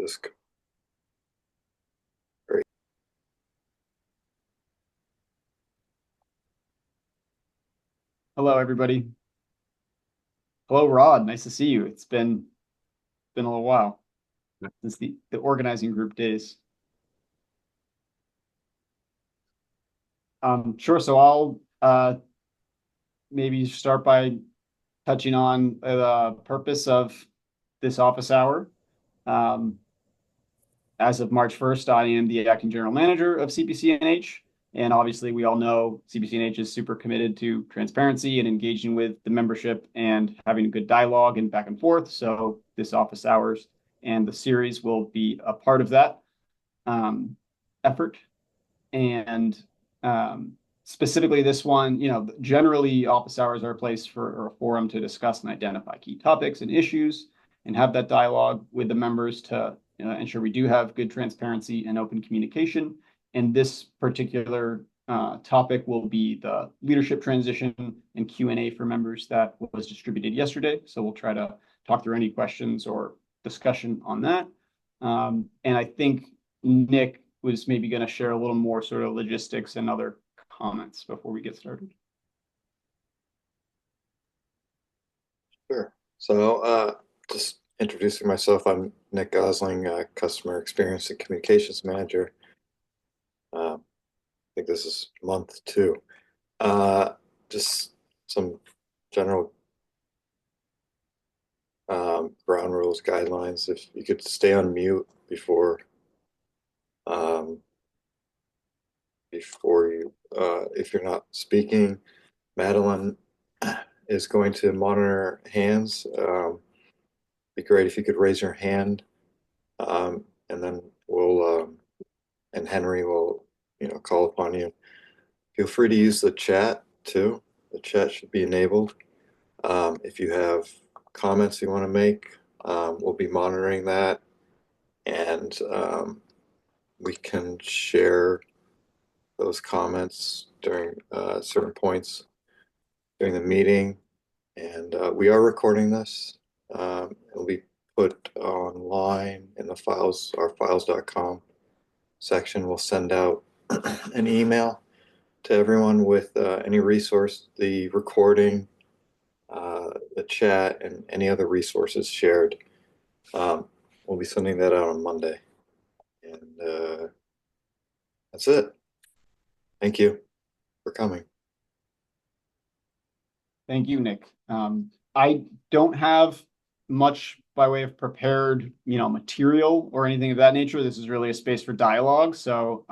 this. Great. Hello, everybody. Hello, Rod. Nice to see you. It's been a little while since the organizing group days. Sure. So I'll maybe start by touching on the purpose of this office hour. Um, as of March 1st, I am the acting general manager of CPCNH. And obviously, we all know CPCNH is super committed to transparency and engaging with the membership and having a good dialogue and back and forth. So this office hours and the series will be a part of that effort. And specifically this one, generally office hours are a place for or a forum to discuss and identify key topics and issues and have that dialogue with the members to ensure we do have good transparency and open communication. And this particular topic will be the leadership transition and Q&A for members that was distributed yesterday. So we'll try to talk through any questions or discussion on that. And I think Nick was maybe going to share a little more sort of logistics and other comments before we get started. Sure. So just introducing myself, I'm Nick Gosling, Customer Experience and Communications Manager. I think this is month 2. Just some general ground rules, guidelines. If you could stay on mute before you, if you're not speaking. Madeline is going to monitor hands. Be great if you could raise your hand, and then we'll and Henry will call upon you. Feel free to use the chat too. The chat should be enabled. If you have comments you want to make, we'll be monitoring that, and we can share those comments during certain points during the meeting. And we are recording this. It'll be put online in the files, our files.com section. We'll send out an email to everyone with any resource, the recording, the chat, and any other resources shared. We'll be sending that out on Monday. And that's it. Thank you for coming. Thank you, Nick. I don't have much by way of prepared, material or anything of that nature. This is really a space for dialogue. So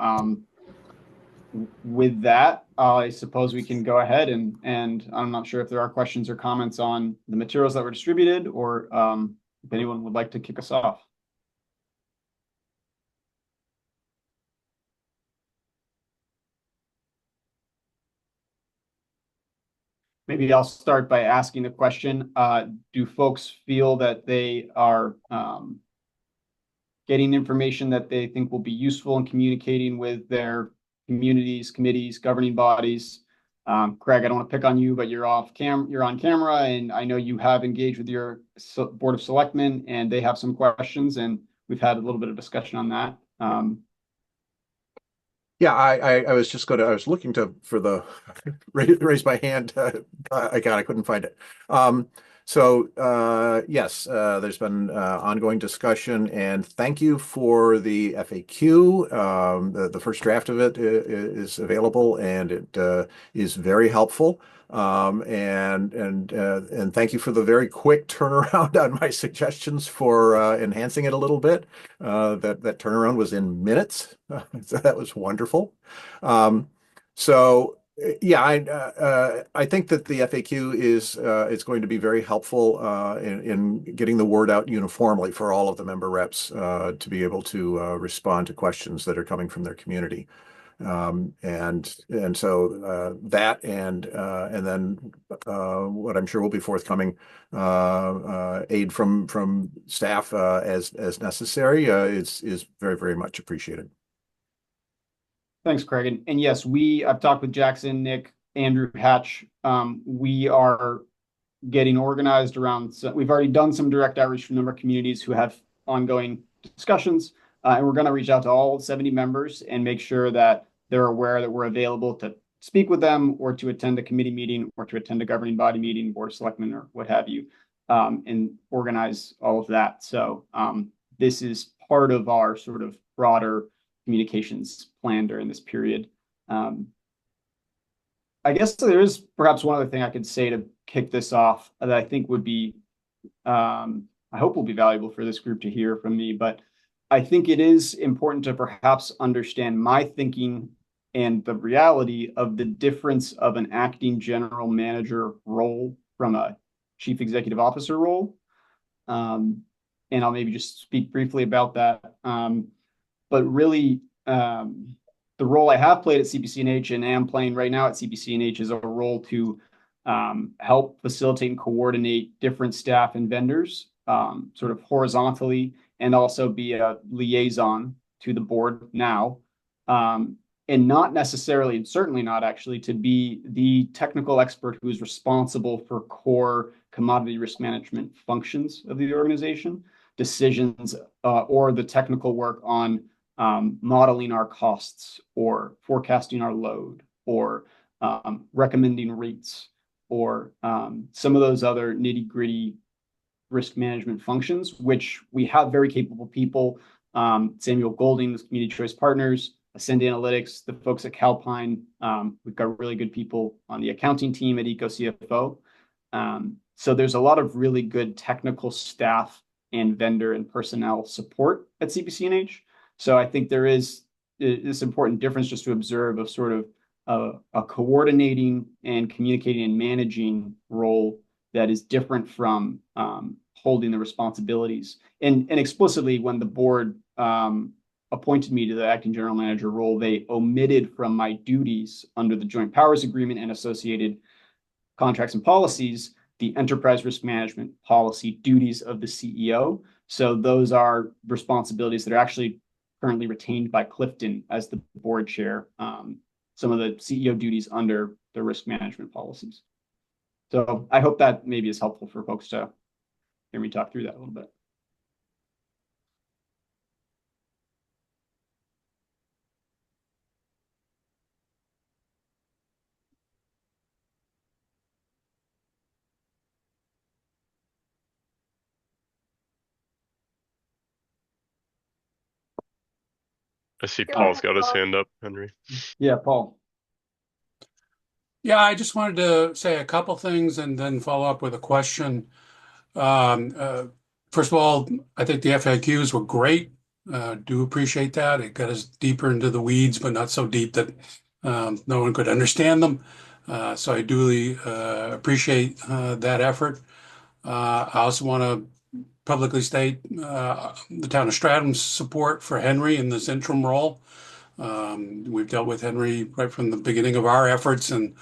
with that, I suppose we can go ahead and I'm not sure if there are questions or comments on the materials that were distributed or if anyone would like to kick us off. Maybe I'll start by asking the question, do folks feel that they are getting information that they think will be useful in communicating with their communities, committees, governing bodies? Craig, I don't want to pick on you, but you're on camera, and I know you have engaged with your Board of Selectmen, and they have some questions, and we've had a little bit of discussion on that. Yeah, I was just I was looking for the raise my hand icon. I couldn't find it. Yes, there's been ongoing discussion, and thank you for the FAQ. The first draft of it is available, and it is very helpful. And thank you for the very quick turnaround on my suggestions for enhancing it a little bit. That turnaround was in minutes, so that was wonderful. Yeah, I think that the FAQ is going to be very helpful in getting the word out uniformly for all of the member reps to be able to respond to questions that are coming from their community. So that and then what I'm sure will be forthcoming aid from staff as necessary is very, very much appreciated. Thanks, Craig. And yes, I've talked with Jackson, Nick, Andrew, Hatch. We are getting organized around, so we've already done some direct outreach from a number of communities who have ongoing discussions. And we're going to reach out to all 70 members and make sure that they're aware that we're available to speak with them or to attend a committee meeting or to attend a governing body meeting, board of selectmen, or what have you, and organize all of that. So this is part of our sort of broader communications plan during this period. I guess there is perhaps one other thing I could say to kick this off that I think would be, I hope will be valuable for this group to hear from me, but I think it is important to perhaps understand my thinking and the reality of the difference of an acting general manager role from a chief executive officer role. And I'll maybe just speak briefly about that. But really, the role I have played at CPCNH and am playing right now at CPCNH is a role to help facilitate and coordinate different staff and vendors sort of horizontally, and also be a liaison to the board now. And not necessarily, and certainly not actually, to be the technical expert who is responsible for core commodity risk management functions of the organization, decisions, or the technical work on modeling our costs or forecasting our load or recommending rates or some of those other nitty-gritty risk management functions, which we have very capable people. Samuel Golding with Community Choice Partners, Ascend Analytics, the folks at Calpine. We've got really good people on the accounting team at EcoCFO. So there's a lot of really good technical staff and vendor and personnel support at CPCNH. So I think there is this important difference just to observe of sort of a coordinating and communicating and managing role that is different from holding the responsibilities. And explicitly, when the board appointed me to the acting general manager role, they omitted from my duties under the joint powers agreement and associated contracts and policies the enterprise risk management policy duties of the CEO. So those are responsibilities that are actually currently retained by Clifton as the board chair, some of the CEO duties under the risk management policies. So I hope that maybe is helpful for folks to hear me talk through that a little bit. I see Paul's got his hand up, Henry. Yeah, Paul. Yeah, I just wanted to say a couple things and then follow up with a question. First of all, I think the FAQs were great. Do appreciate that. It got us deeper into the weeds, but not so deep that no one could understand them. So I duly appreciate that effort. I also want to publicly state the town of Stratham's support for Henry in this interim role. We've dealt with Henry right from the beginning of our efforts, and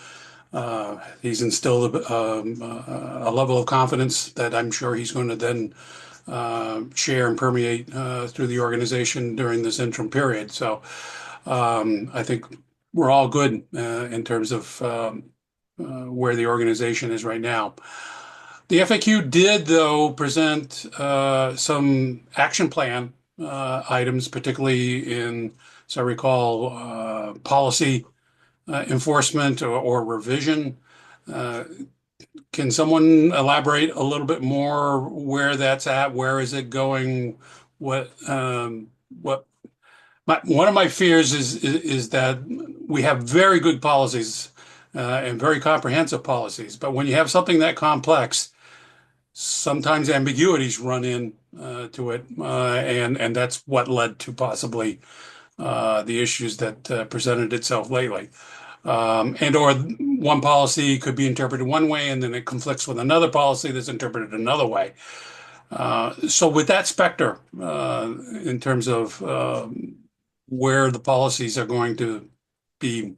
he's instilled a level of confidence that I'm sure he's going to then share and permeate through the organization during this interim period. So I think we're all good in terms of where the organization is right now. The FAQ did, though, present some action plan items, particularly in, as I recall, policy enforcement or revision. Can someone elaborate a little bit more where that's at? Where is it going? One of my fears is that we have very good policies and very comprehensive policies, but when you have something that complex, sometimes ambiguities run in to it, and that's what led to possibly the issues that presented itself lately. And or one policy could be interpreted one way and then it conflicts with another policy that's interpreted another way. So with that specter, in terms of where the policies are going to be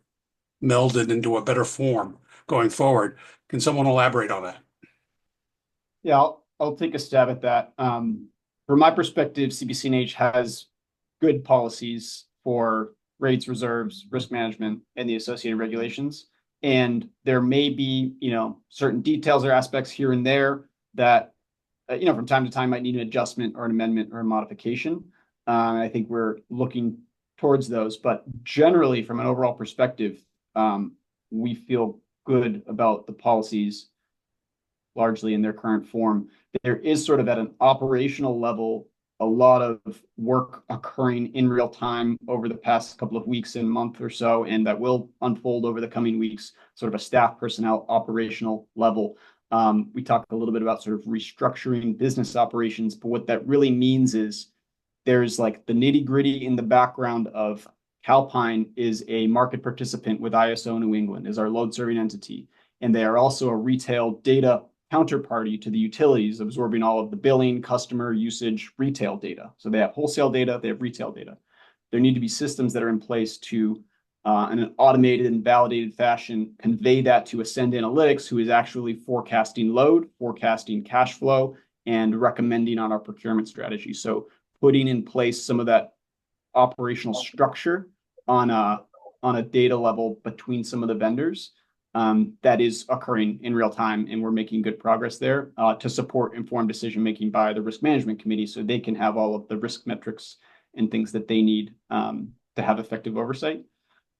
melded into a better form going forward, can someone elaborate on that? Yeah, I'll take a stab at that. From my perspective, CPCNH has good policies for rates, reserves, risk management, and the associated regulations. And there may be, certain details or aspects here and there that from time to time might need an adjustment or an amendment or a modification. I think we're looking towards those, but generally from an overall perspective, we feel good about the policies largely in their current form. There is sort of at an operational level, a lot of work occurring in real time over the past couple of weeks and month or so, and that will unfold over the coming weeks, sort of a staff personnel operational level. We talked a little bit about sort of restructuring business operations, but what that really means is there's like the nitty gritty in the background of Calpine is a market participant with ISO New England, is our load serving entity. And they are also a retail data counterparty to the utilities, absorbing all of the billing, customer usage, retail data. So they have wholesale data, they have retail data. There need to be systems that are in place to, in an automated and validated fashion, convey that to Ascend Analytics, who is actually forecasting load, forecasting cash flow, and recommending on our procurement strategy. So putting in place some of that operational structure on a data level between some of the vendors that is occurring in real time, and we're making good progress there to support informed decision making by the risk management committee, so they can have all of the risk metrics and things that they need to have effective oversight.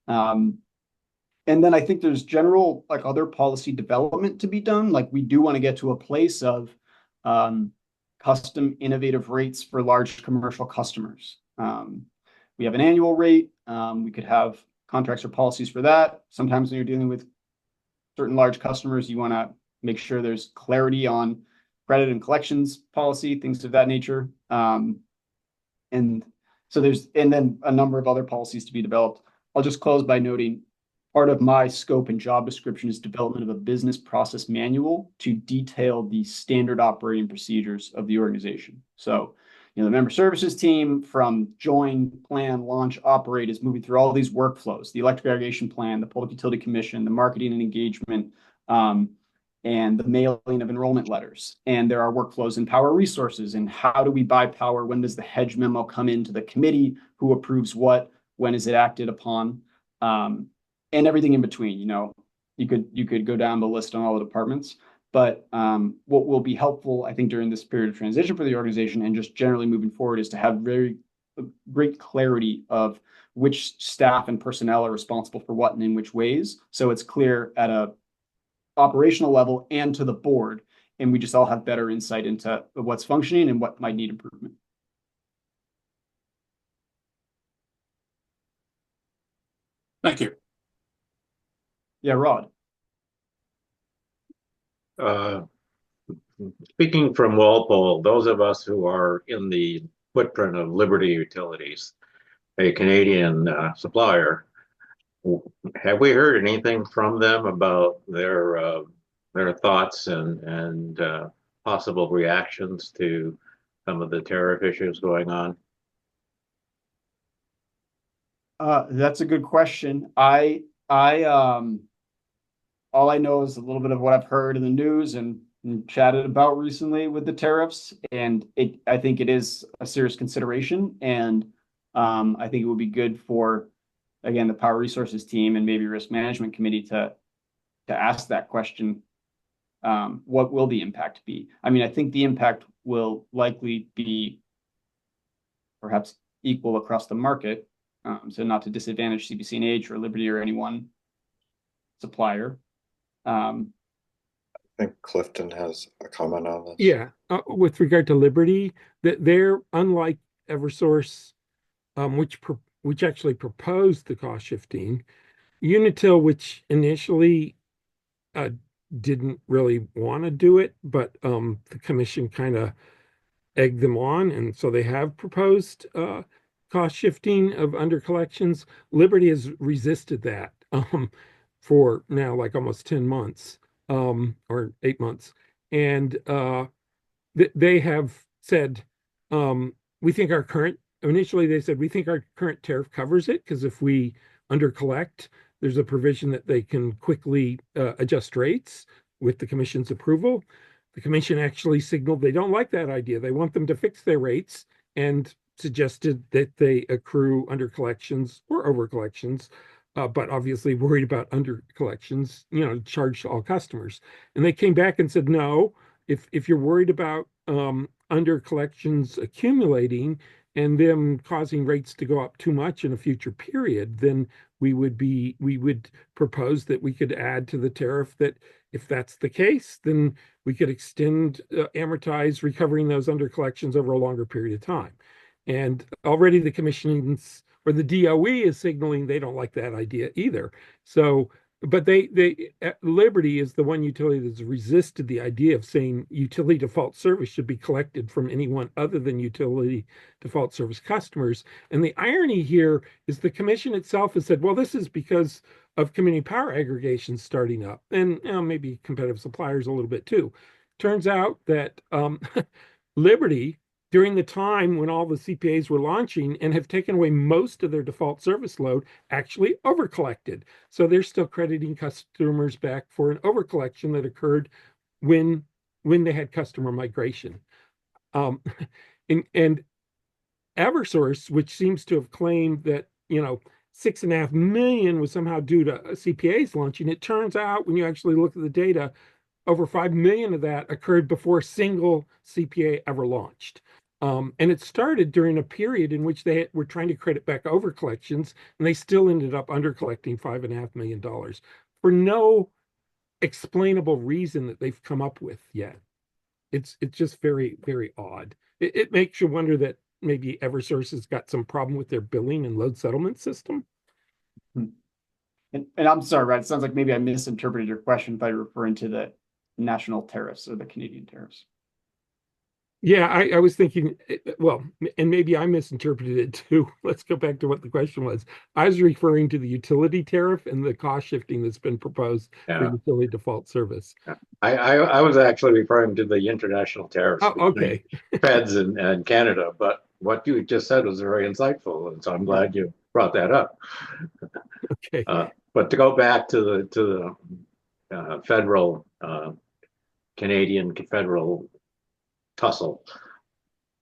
And then I think there's general like other policy development to be done. Like we do want to get to a place of custom innovative rates for large commercial customers. We have an annual rate. We could have contracts or policies for that. Sometimes when you're dealing with certain large customers, you want to make sure there's clarity on credit and collections policy, things of that nature. And so and then a number of other policies to be developed. I'll just close by noting part of my scope and job description is development of a business process manual to detail the standard operating procedures of the organization. So, the member services team from join, plan, launch, operate is moving through all these workflows, the electric aggregation plan, the Public Utility Commission, the marketing and engagement, and the mailing of enrollment letters. And there are workflows in power resources and how do we buy power? When does the hedge memo come into the committee? Who approves what? When is it acted upon? And everything in between. You could go down the list on all the departments. But what will be helpful, I think, during this period of transition for the organization and just generally moving forward is to have very great clarity of which staff and personnel are responsible for what and in which ways. So it's clear at a operational level and to the board, and we just all have better insight into what's functioning and what might need improvement. Thank you. Yeah, Rod. Speaking from Walpole, those of us who are in the footprint of Liberty Utilities, a Canadian supplier, have we heard anything from them about their thoughts and possible reactions to some of the tariff issues going on? That's a good question. All I know is a little bit of what I've heard in the news and chatted about recently with the tariffs, and I think it is a serious consideration, and I think it would be good for, again, the Power Resources team and maybe Risk Management Committee to ask that question. What will the impact be? I mean, I think the impact will likely be perhaps equal across the market, so not to disadvantage CPCNH or Liberty or any one supplier. I think Clifton has a comment on this. Yeah, with regard to Liberty, they're unlike Eversource, which actually proposed the cost shifting. Unitil, which initially didn't really want to do it, but the commission kind of egged them on, and so they have proposed cost shifting of under collections. Liberty has resisted that for now like almost 10 months or 8 months. And they have said, we think our current, initially they said, we think our current tariff covers it because if we under collect, there's a provision that they can quickly adjust rates with the commission's approval. The commission actually signaled they don't like that idea. They want them to fix their rates and suggested that they accrue under collections or over collections, but obviously worried about under collections, charge to all customers. And they came back and said, no, if you're worried about under collections accumulating and them causing rates to go up too much in a future period, then we would propose that we could add to the tariff that if that's the case, then we could extend amortize recovering those under collections over a longer period of time. And already the commission's or the DOE is signaling they don't like that idea either. So, but Liberty is the one utility that's resisted the idea of saying utility default service should be collected from anyone other than utility default service customers. And the irony here is the commission itself has said, well, this is because of community power aggregations starting up, and maybe competitive suppliers a little bit too. Turns out that Liberty, during the time when all the CPAs were launching and have taken away most of their default service load, actually overcollected. So they're still crediting customers back for an overcollection that occurred when they had customer migration. And Eversource, which seems to have claimed that, 6.5 million was somehow due to CPAs launching, it turns out when you actually look at the data, over 5 million of that occurred before a single CPA ever launched. And it started during a period in which they were trying to credit back over collections, and they still ended up under collecting $5.5 million for no explainable reason that they've come up with yet. It's just very, very odd. It makes you wonder that maybe Eversource has got some problem with their billing and load settlement system. And I'm sorry, Brad, it sounds like maybe I misinterpreted your question by referring to the national tariffs or the Canadian tariffs. Yeah, I was thinking, well, and maybe I misinterpreted it too. Let's go back to what the question was. I was referring to the utility tariff and the cost shifting that's been proposed for utility default service. I was actually referring to the international tariffs okay. between feds and Canada, but what you just said was very insightful, and so I'm glad you brought that up. Okay. But to go back to the federal Canadian federal tussle,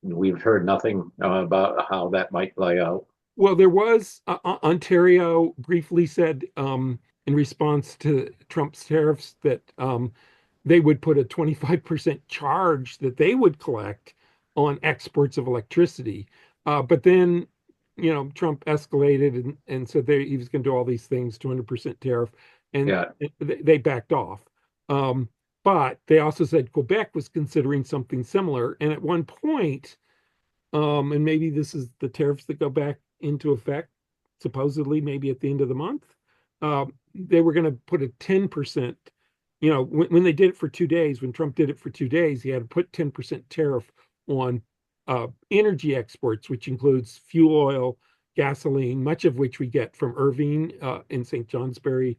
we've heard nothing about how that might play out. Well, there was Ontario briefly said in response to Trump's tariffs that they would put a 25% charge that they would collect on exports of electricity. But then, Trump escalated and said he was going to do all these things, 200% tariff, and they backed off. But they also said Quebec was considering something similar. And at one point, and maybe this is the tariffs that go back into effect, supposedly maybe at the end of the month, they were going to put a 10%, when they did it for 2 days, when Trump did it for 2 days, he had to put 10% tariff on energy exports, which includes fuel oil, gasoline, much of which we get from Irving in St. Johnsbury,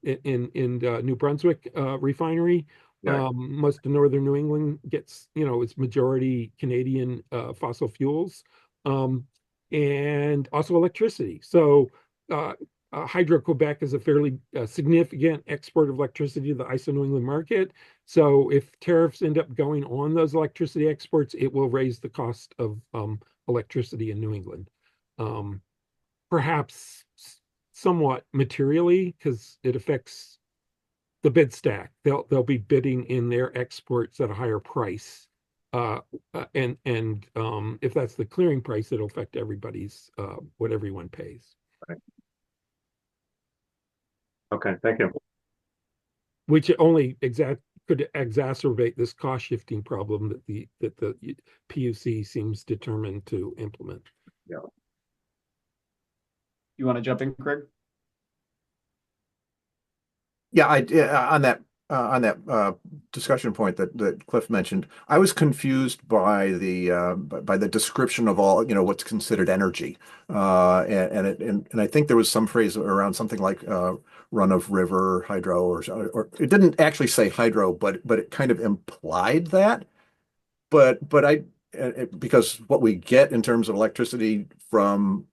in New Brunswick refinery. Most of northern New England gets, it's majority Canadian fossil fuels, and also electricity. So Hydro-Quebec is a fairly significant export of electricity to the ISO New England market. So if tariffs end up going on those electricity exports, it will raise the cost of electricity in New England. Perhaps somewhat materially, because it affects the bid stack. They'll be bidding in their exports at a higher price, and if that's the clearing price, it'll affect everybody's what everyone pays. Right. Okay, thank you. Which only could exacerbate this cost shifting problem that the PUC seems determined to implement. Yeah. You want to jump in, Craig? Yeah, on that discussion point that Cliff mentioned, I was confused by the description of all, what's considered energy, and I think there was some phrase around something like run of river hydro, or it didn't actually say hydro, but it kind of implied that. But because what we get in terms of electricity from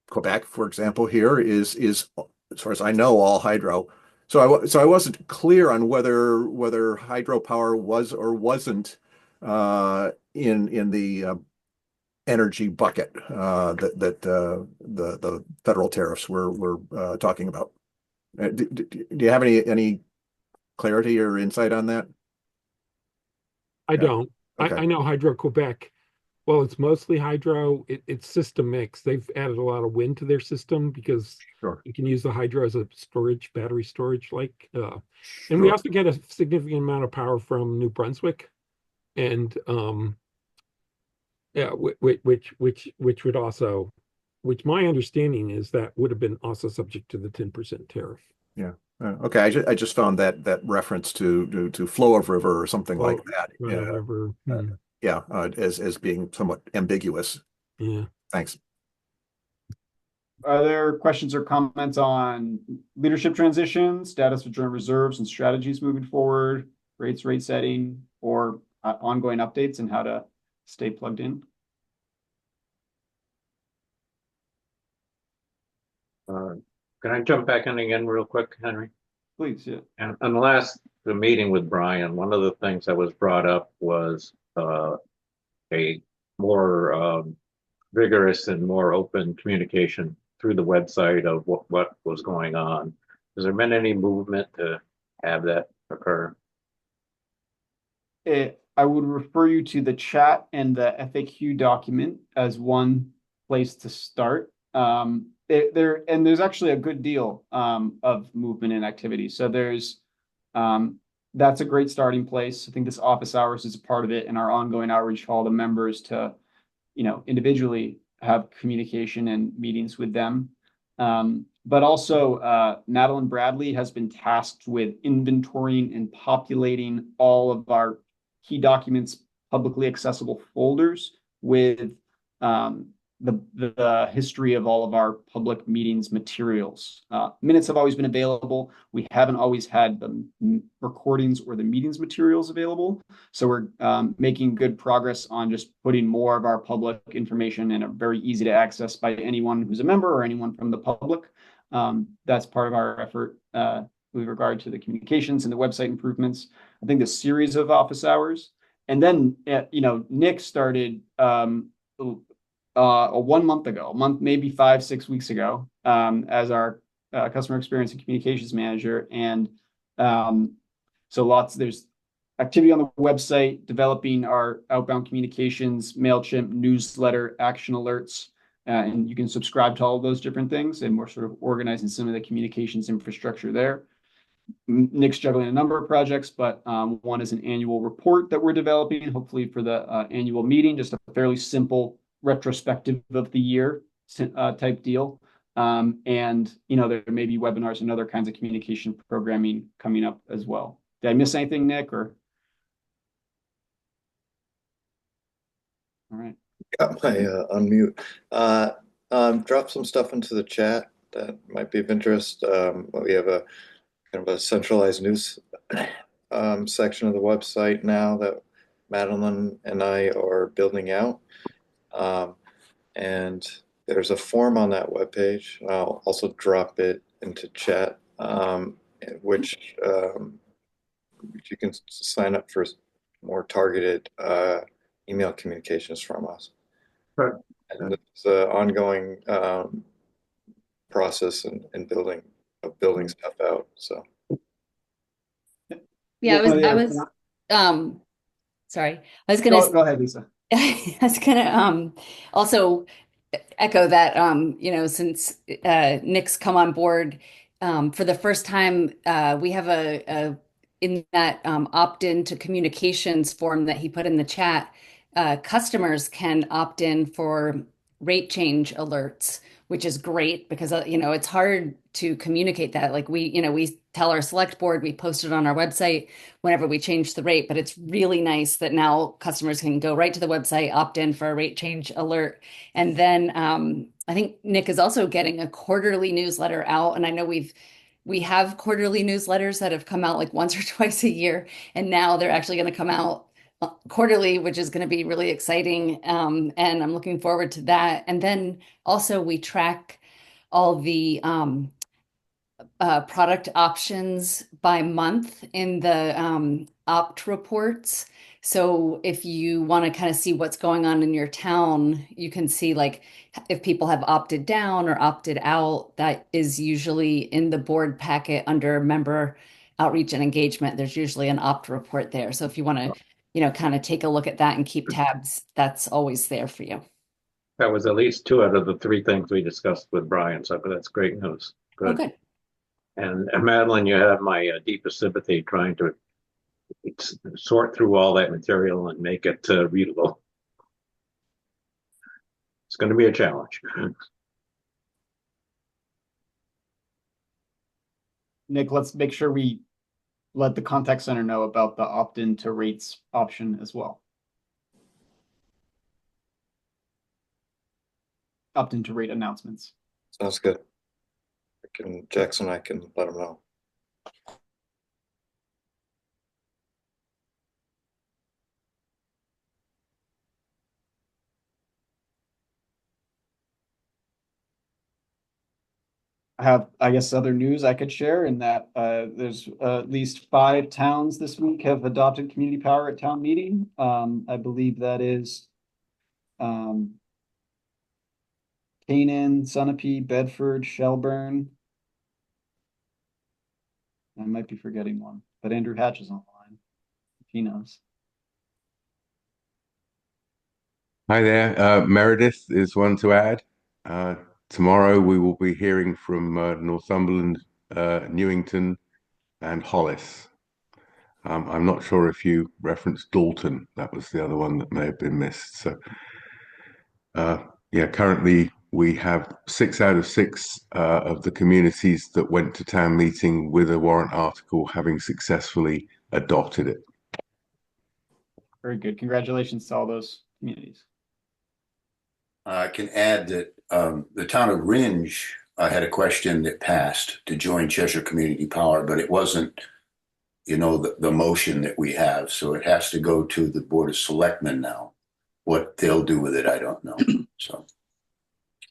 Quebec, for example, here is as far as I know, all hydro. So I wasn't clear on whether hydropower was or wasn't in the energy bucket that the federal tariffs were talking about. Do you have any clarity or insight on that? I Yeah. don't. Okay. I know Hydro-Quebec. Well, it's mostly hydro. It's system mix. They've added a lot of wind to their system because Sure. you can use the hydro as a storage, battery storage, like. And we Sure. also get a significant amount of power from New Brunswick, and yeah, which would also, which my understanding is that would have been also subject to the 10% tariff. Yeah. Okay. I just found that reference to flow of river or something like Well, that. Rhino River. Yeah. As being somewhat ambiguous. Yeah. Thanks. Are there questions or comments on leadership transition, status of joint reserves and strategies moving forward, rates, rate setting, or ongoing updates and how to stay plugged in? Can I jump back in again real quick, Henry? Please, yeah. And the meeting with Brian, one of the things that was brought up was a more vigorous and more open communication through the website of what was going on. Has there been any movement to have that occur? I would refer you to the chat and the FAQ document as one place to start. There's actually a good deal of movement and activity. So that's a great starting place. I think this office hours is a part of it, and our ongoing outreach to all the members to, individually have communication and meetings with them. But also, Madeline Bradley has been tasked with inventorying and populating all of our key documents, publicly accessible folders with the history of all of our public meetings materials. Minutes have always been available. We haven't always had the recordings or the meetings materials available. So we're making good progress on just putting more of our public information in a very easy to access by anyone who's a member or anyone from the public. That's part of our effort with regard to the communications and the website improvements. I think the series of office hours. And then, Nick started a 1 month ago, maybe 5-6 weeks ago, as our customer experience and communications manager. And so there's activity on the website, developing our outbound communications, MailChimp, newsletter, action alerts, and you can subscribe to all of those different things. And we're sort of organizing some of the communications infrastructure there. Nick's juggling a number of projects, but one is an annual report that we're developing, hopefully for the annual meeting, just a fairly simple retrospective of the year type deal. And, there may be webinars and other kinds of communication programming coming up as well. Did I miss anything, Nick? Or all right. Got my unmute. Drop some stuff into the chat that might be of interest. We have a kind of a centralized news section of the website now that Madeline and I are building out. And there's a form on that webpage. I'll also drop it into chat, which you can sign up for more targeted email communications from us. Right. And it's an ongoing process in building stuff out. So Yeah, sorry. I was gonna Go ahead, Lisa. I was gonna also echo that since Nick's come on board for the first time, we have a in that opt-in to communications form that he put in the chat, customers can opt in for rate change alerts, which is great because it's hard to communicate that. Like we tell our select board, we post it on our website whenever we change the rate, but it's really nice that now customers can go right to the website, opt in for a rate change alert. And then I think Nick is also getting a quarterly newsletter out. And I know we have quarterly newsletters that have come out like once or twice a year, and now they're actually going to come out quarterly, which is going to be really exciting. And I'm looking forward to that. And then also we track all the product options by month in the opt reports. So if you want to kind of see what's going on in your town, you can see like if people have opted down or opted out. That is usually in the board packet under member outreach and engagement. There's usually an opt report there. So if you want to kind of take a look at that and keep tabs, that's always there for you. That was at least 2 out of the 3 things we discussed with Brian, so that's great news. Oh, Good. good. And Madeline, you have my deepest sympathy trying to sort through all that material and make it readable. It's going to be a challenge. Nick, let's make sure we let the contact center know about the opt-in to rates option as well. Opt-in to rate announcements. Sounds good. Jackson, I can let him know. I have, I guess, other news I could share in that there's at least 5 towns this week have adopted community power at town meeting. I believe that is Canaan, Sunapee, Bedford, Shelburne. I might be forgetting one, but Andrew Hatch is on the line, if he knows. Hi there. Meredith is one to add. Tomorrow we will be hearing from Northumberland, Newington, and Hollis. I'm not sure if you referenced Dalton. That was the other one that may have been missed. So, yeah, currently we have 6 out of 6 of the communities that went to town meeting with a warrant article having successfully adopted it. Very good. Congratulations to all those communities. I can add that the town of Ringe had a question that passed to join Cheshire Community Power, but it wasn't, the motion that we have. So it has to go to the Board of Selectmen now. What they'll do with it, I don't know. So,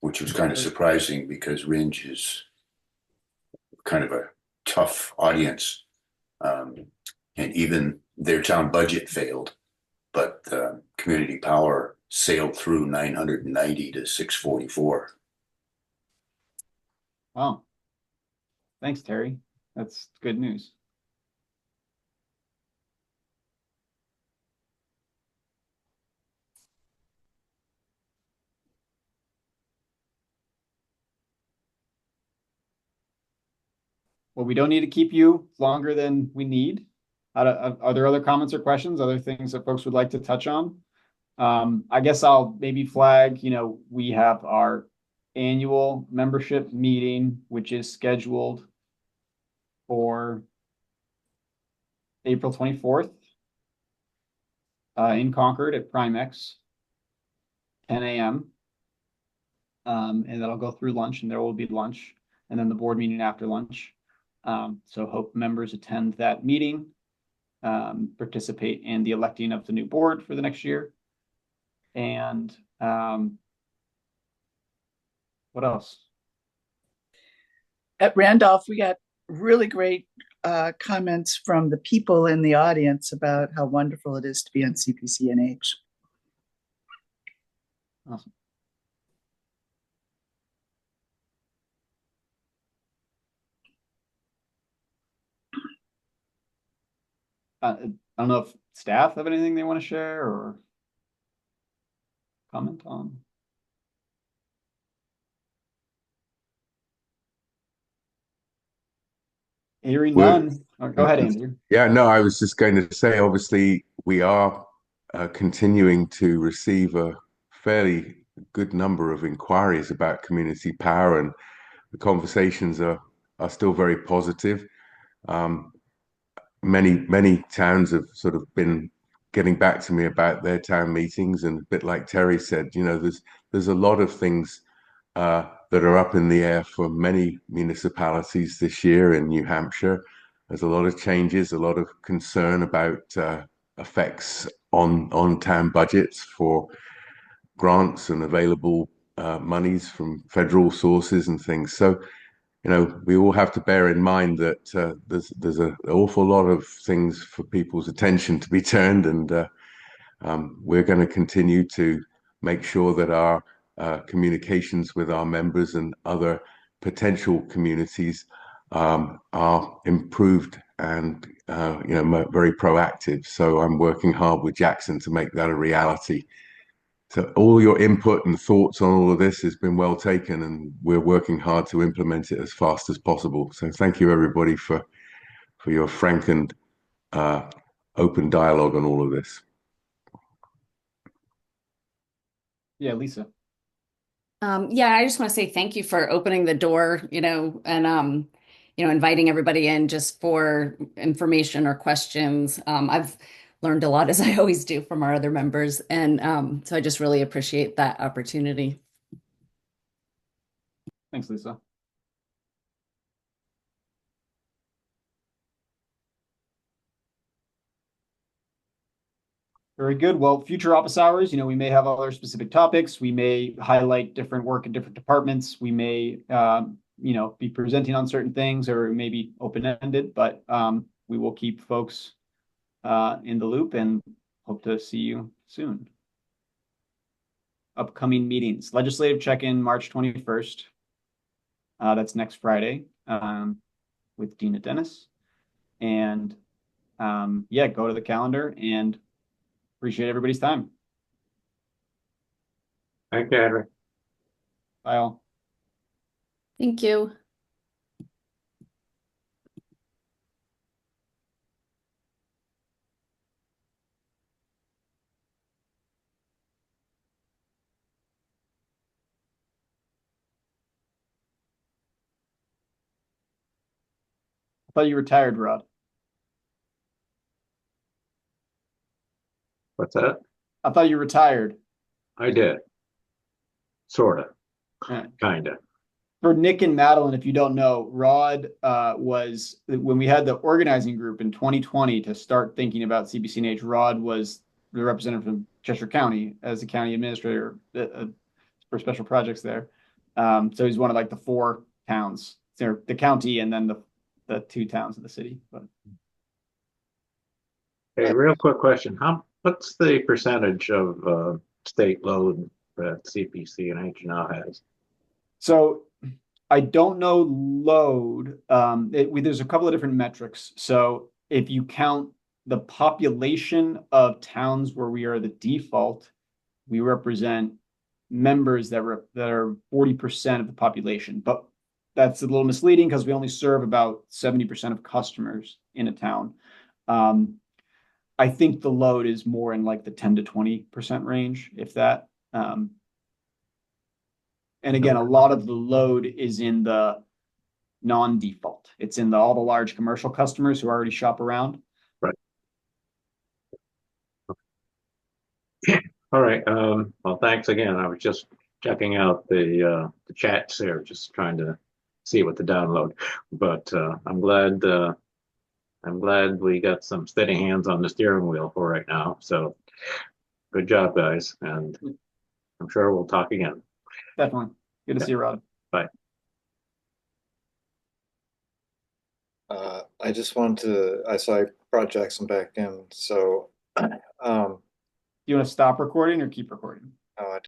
which was kind of surprising because Ringe is kind of a tough audience. And even their town budget failed, but Community Power sailed through 990 to 644. Wow. Thanks, Terry. That's good news. Well, we don't need to keep you longer than we need. Are there other comments or questions, other things that folks would like to touch on? I guess I'll maybe flag, we have our annual membership meeting, which is scheduled for April 24th in Concord at Primex, 10 a.m. And that'll go through lunch, and there will be lunch, and then the board meeting after lunch. So hope members attend that meeting, participate in the electing of the new board for the next year. And what else? At Randolph, we got really great comments from the people in the audience about how wonderful it is to be on CPCNH. Awesome. I don't know if staff have anything they want to share or comment on. Hearing none. Go ahead, Andrew. Yeah, no, I was just going to say, obviously, we are continuing to receive a fairly good number of inquiries about community power, and the conversations are still very positive. Many towns have sort of been getting back to me about their town meetings, and a bit like Terry said, there's a lot of things that are up in the air for many municipalities this year in New Hampshire. There's a lot of changes, a lot of concern about effects on town budgets for grants and available monies from federal sources and things. So, we all have to bear in mind that there's an awful lot of things for people's attention to be turned, and we're going to continue to make sure that our communications with our members and other potential communities are improved and very proactive. So I'm working hard with Jackson to make that a reality. So all your input and thoughts on all of this has been well taken, and we're working hard to implement it as fast as possible. So thank you, everybody, for your frank and open dialogue on all of this. Yeah, Lisa. Yeah, I just want to say thank you for opening the door, and inviting everybody in just for information or questions. I've learned a lot, as I always do, from our other members, and so I just really appreciate that opportunity. Thanks, Lisa. Very good. Well, future office hours, we may have other specific topics. We may highlight different work in different departments. We may, be presenting on certain things, or maybe open-ended, but we will keep folks in the loop and hope to see you soon. Upcoming meetings: legislative check-in March 21st. That's next Friday with Dina Dennis. And go to the calendar, and appreciate everybody's time. Thank you, Henry. Bye all. Thank you. I thought you retired, Rod. What's that? I thought you retired. I did. Sort of. Yeah. Kind of. For Nick and Madeline, if you don't know, Rod was, when we had the organizing group in 2020 to start thinking about CPCNH, Rod was the representative from Cheshire County as the county administrator for special projects there. So he's one of like the 4 towns, the county, and then the 2 towns in the city. But Hey, real quick question. What's the percentage of state load that CPCNH now has? So I don't know load. There's a couple of different metrics. So if you count the population of towns where we are the default, we represent members that are 40% of the population. But that's a little misleading because we only serve about 70% of customers in a town. I think the load is more in like the 10 to 20% range, if that. And again, a lot of the load is in the non-default. It's in all the large commercial customers who already shop around. Right. All right. Well, thanks again. I was just checking out the chats here, just trying to see what the download. But I'm glad we got some steady hands on the steering wheel for right now. So good job, guys, and I'm sure we'll talk again. Definitely. Good to see you, Rod. Bye. I saw I brought Jackson back in, so Do you want to stop recording or keep recording? I